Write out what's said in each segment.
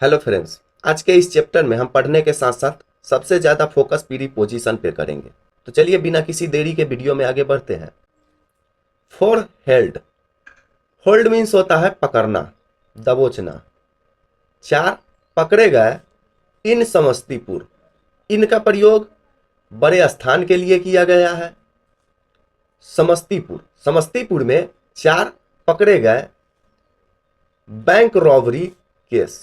Hello friends, आज के इस चैप्टर में हम पढ़ने के साथ साथ सबसे ज़्यादा फोकस प्रीपोजिशन पे करेंगे। तो चलिए बिना किसी देरी के वीडियो में आगे बढ़ते हैं। फॉर हेल्ड, होल्ड मीन्स होता है पकड़ना, दबोचना। चार पकड़े गए इन समस्तीपुर, इनका प्रयोग बड़े स्थान के लिए किया गया है। समस्तीपुर, समस्तीपुर में चार पकड़े गए bank robbery case.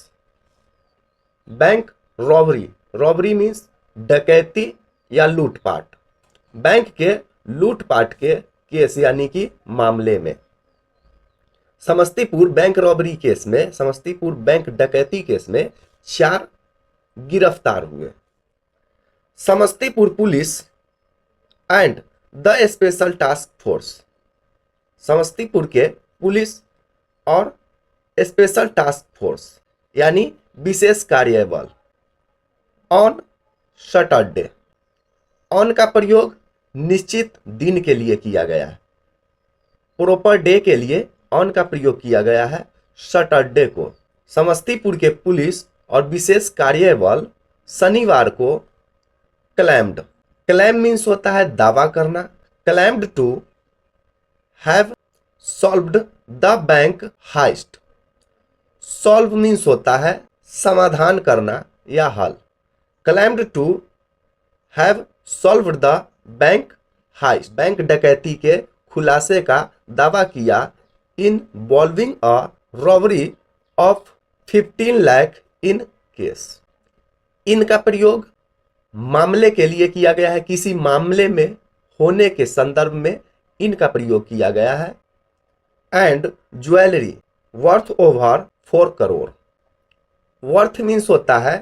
Bank robbery, robbery means डकैती या लूटपाट। बैंक के लूटपाट के केस यानी कि मामले में समस्तीपुर बैंक रॉबरी केस में, समस्तीपुर बैंक डकैती केस में चार गिरफ्तार हुए। Samastipur police and the special task force, Samastipur के पुलिस और स्पेशल टास्क फोर्स यानी विशेष कार्य बल ऑन सैटरडे, ऑन का प्रयोग निश्चित दिन के लिए किया गया है। प्रॉपर डे के लिए ऑन का प्रयोग किया गया है सैटरडे को। समस्तीपुर के पुलिस और विशेष कार्य बल शनिवार को क्लेम्ड, क्लेम मीन्स होता है दावा करना, claimed to have solved the bank heist. Solve means होता है समाधान करना या हल। Claimed to have solved the bank heist, bank डकैती के खुलासे का दावा किया involving a robbery of 15 lakh in case. इनका प्रयोग मामले के लिए किया गया है, किसी मामले में होने के संदर्भ में इनका प्रयोग किया गया है। And jewellery worth over 4 crore, worth means होता है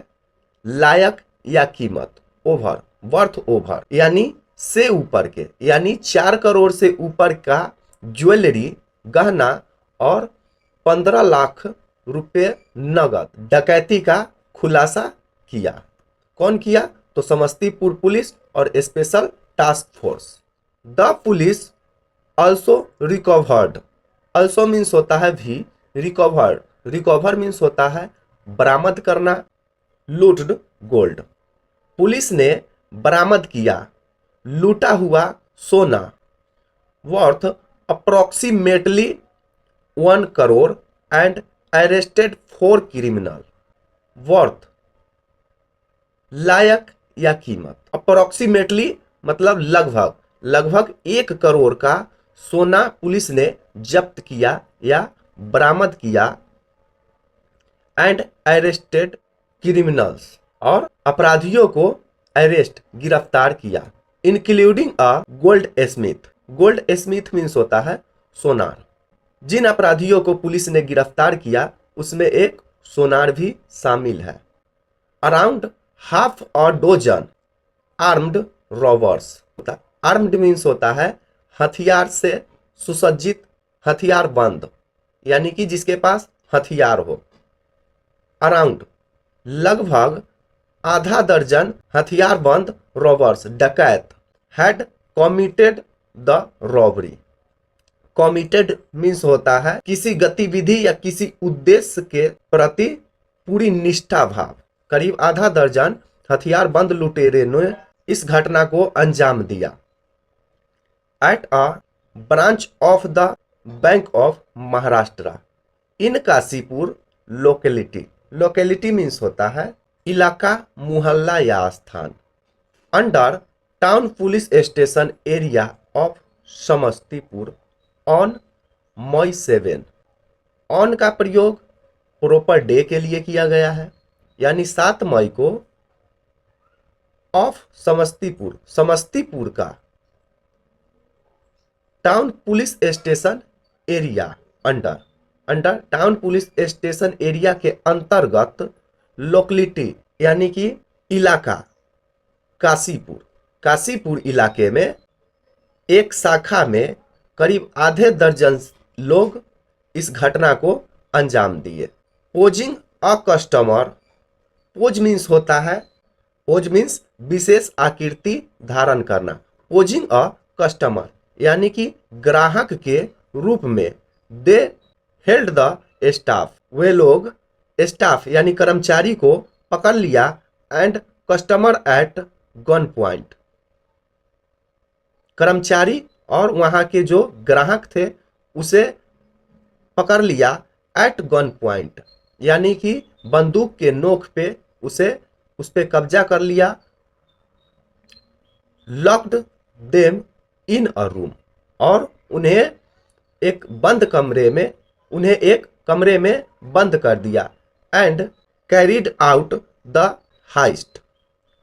लायक या कीमत, ओवर वर्थ ओवर यानी से ऊपर के, यानी 4 करोड़ से ऊपर का ज्वेलरी गहना और 15 लाख रुपए नगद डकैती का खुलासा किया। कौन किया? तो समस्तीपुर पुलिस और special task force. The police also recovered, also means होता है भी, रिकवर्ड, रिकवर मीन्स होता है बरामद करना, लूट्ड गोल्ड, पुलिस ने बरामद किया लूटा हुआ सोना worth approximately 1 crore and arrested 4 criminal. Worth लायक या कीमत, अप्रोक्सीमेटली मतलब लगभग, लगभग 1 करोड़ का सोना पुलिस ने जब्त किया या बरामद किया। एंड अरेस्टेड क्रिमिनल्स, और अपराधियों को अरेस्ट गिरफ्तार किया। Including a gold Smith, gold Smith means होता है सोनार। जिन अपराधियों को पुलिस ने गिरफ्तार किया उसमें एक सोनार भी शामिल है। Around half a dozen armed robbers, armed means होता है हथियार से सुसज्जित, हथियार बंद यानी कि जिसके पास हथियार हो। अराउंड लगभग आधा दर्जन हथियारबंद रॉबर्स डकैत had committed the robbery. Committed means होता है किसी गतिविधि या किसी उद्देश्य के प्रति पूरी निष्ठा भाव। करीब आधा दर्जन हथियारबंद लुटेरे ने इस घटना को अंजाम दिया। At a branch of the Bank of Maharashtra in Kashipur locality, locality means होता है इलाका, मुहल्ला या स्थान। Under town police station area of Samastipur on May 7, on का प्रयोग प्रॉपर डे के लिए किया गया है यानी 7 मई को। ऑफ समस्तीपुर, समस्तीपुर का town police station area, under, under town police station area के अंतर्गत लोकेलिटी यानी कि इलाका काशीपुर, काशीपुर इलाके में एक शाखा में करीब आधे दर्जन लोग इस घटना को अंजाम दिए। Posing a customer, pose means होता है, पोज मीन्स विशेष आकृति धारण करना। पोजिंग अ कस्टमर यानी कि ग्राहक के रूप में। दे हेल्ड द स्टाफ, वे लोग स्टाफ यानी कर्मचारी को पकड़ लिया and customer at gun point. कर्मचारी और वहां के जो ग्राहक थे उसे पकड़ लिया एट गन पॉइंट, यानी कि बंदूक के नोक पे उस पे कब्जा कर लिया। Locked them in a room, और उन्हें एक कमरे में बंद कर दिया। And carried out the highest.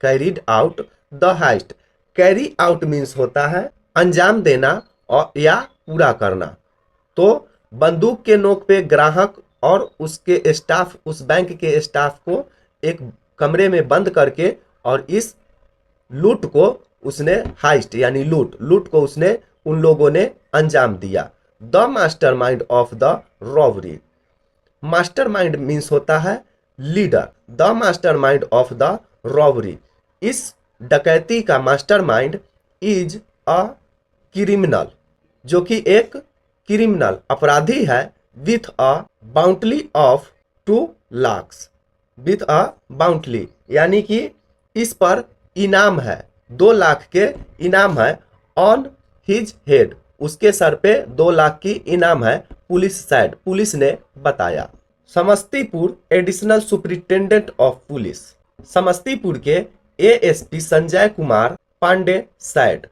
Carried out the highest, carry out means होता है अंजाम देना और या पूरा करना। तो बंदूक के नोक पे ग्राहक और उसके स्टाफ, उस बैंक के स्टाफ को एक कमरे में बंद करके और इस लूट को उसने, हाइस्ट यानी लूट को उसने, उन लोगों ने अंजाम दिया। The mastermind of the robbery. Mastermind means होता है leader. The mastermind of the robbery, इस डकैती का मास्टरमाइंड इज अ क्रिमिनल, जो कि एक क्रिमिनल अपराधी है, with a bounty of 2 lakh. With a bounty यानी कि इस पर इनाम है, 2 लाख के इनाम है। ऑन हिज हेड, उसके सर पे 2 लाख की इनाम है, पुलिस ने बताया। Samastipur additional superintendent of police, Samastipur के एएसपी संजय कुमार पांडे सैड।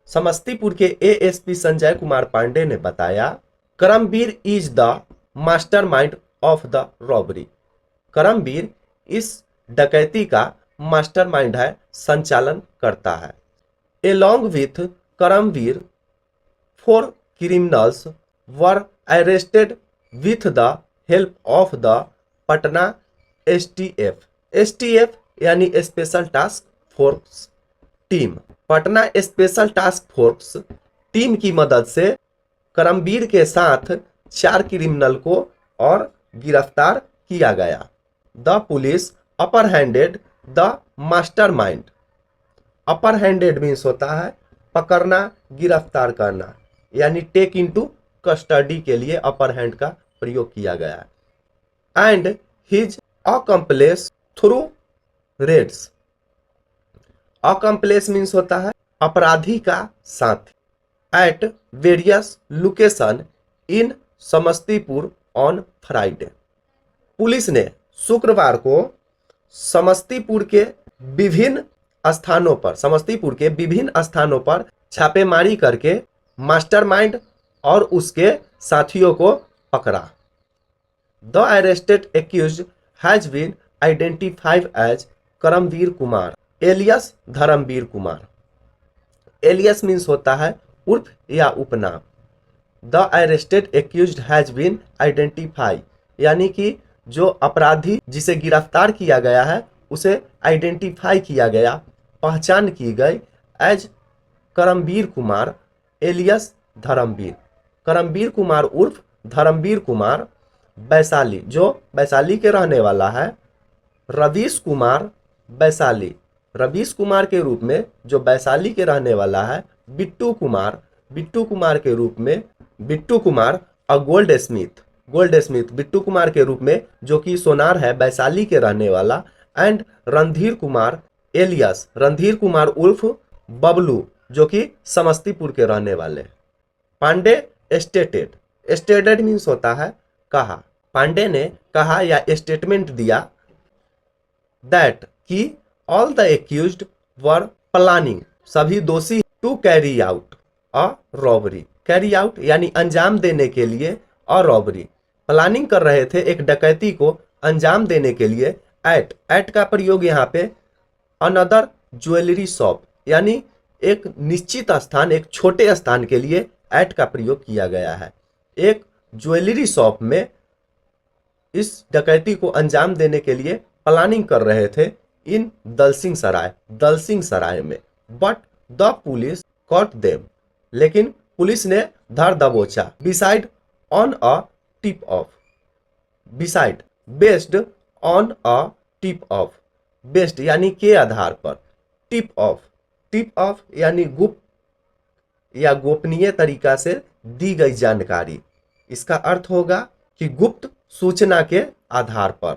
समस्तीपुर के एएसपी संजय कुमार पांडे ने बताया, Karamvir is the mastermind of the robbery. Karamvir इस डकैती का मास्टरमाइंड है, संचालन करता है। Along with Karamvir 4 criminals were arrested with the help of the Patna STF। STF यानी special task force team. Patna special task force team की मदद से करमवीर के साथ 4 क्रिमिनल को और गिरफ्तार किया गया। The police upper handed the mastermind. Upper handed means होता है पकड़ना, गिरफ्तार करना, यानी टेक इनटू कस्टडी के लिए अपर हैंड का प्रयोग किया गया है। And his accomplices through raids. Accomplices means होता है अपराधी का साथी। At various location in Samastipur on Friday. Police ने शुक्रवार को समस्तीपुर के विभिन्न स्थानों पर छापेमारी करके मास्टरमाइंड और उसके साथियों को पकड़ा। The arrested accused has been identified as Karamvir Kumar alias Dharmvir Kumar. Alias means होता है उर्फ या उपनाम। The arrested accused has been identify, यानी कि जो अपराधी जिसे गिरफ्तार किया गया है उसे आइडेंटिफाई किया गया, पहचान की गई, एज करमवीर कुमार एलियस धर्मवीर। करमवीर कुमार उर्फ धर्मवीर कुमार वैशाली, जो वैशाली के रहने वाला है। रवीश कुमार वैशाली, रवीश कुमार के रूप में जो वैशाली के रहने वाला है। बिट्टू कुमार के रूप में बिट्टू कुमार और गोल्ड स्मिथ बिट्टू कुमार के रूप में जो कि सोनार है, वैशाली के रहने वाला। एंड रणधीर कुमार एलियस रणधीर कुमार उर्फ बबलू, जो कि समस्तीपुर के रहने वाले। पांडे स्टेटेड मीन्स होता है कहा। पांडे ने कहा या स्टेटमेंट दिया दैट कि all the accused were planning, सभी दोषी to carry out a robbery. Carry out यानी अंजाम देने के लिए, और रॉबरी प्लानिंग कर रहे थे एक डकैती को अंजाम देने के लिए। एट का प्रयोग यहाँ पे अनदर ज्वेलरी शॉप, यानी एक निश्चित स्थान, एक छोटे स्थान के लिए एट का प्रयोग किया गया है। एक ज्वेलरी शॉप में इस डकैती को अंजाम देने के लिए प्लानिंग कर रहे थे इन दलसिंह सराय में। But the police caught them, लेकिन पुलिस ने धर दबोचा। Beside on a tip off, beside based on a tip off, based यानी के आधार पर, टिप ऑफ यानी गुप्त या गोपनीय तरीका से दी गई जानकारी। इसका अर्थ होगा कि गुप्त सूचना के आधार पर।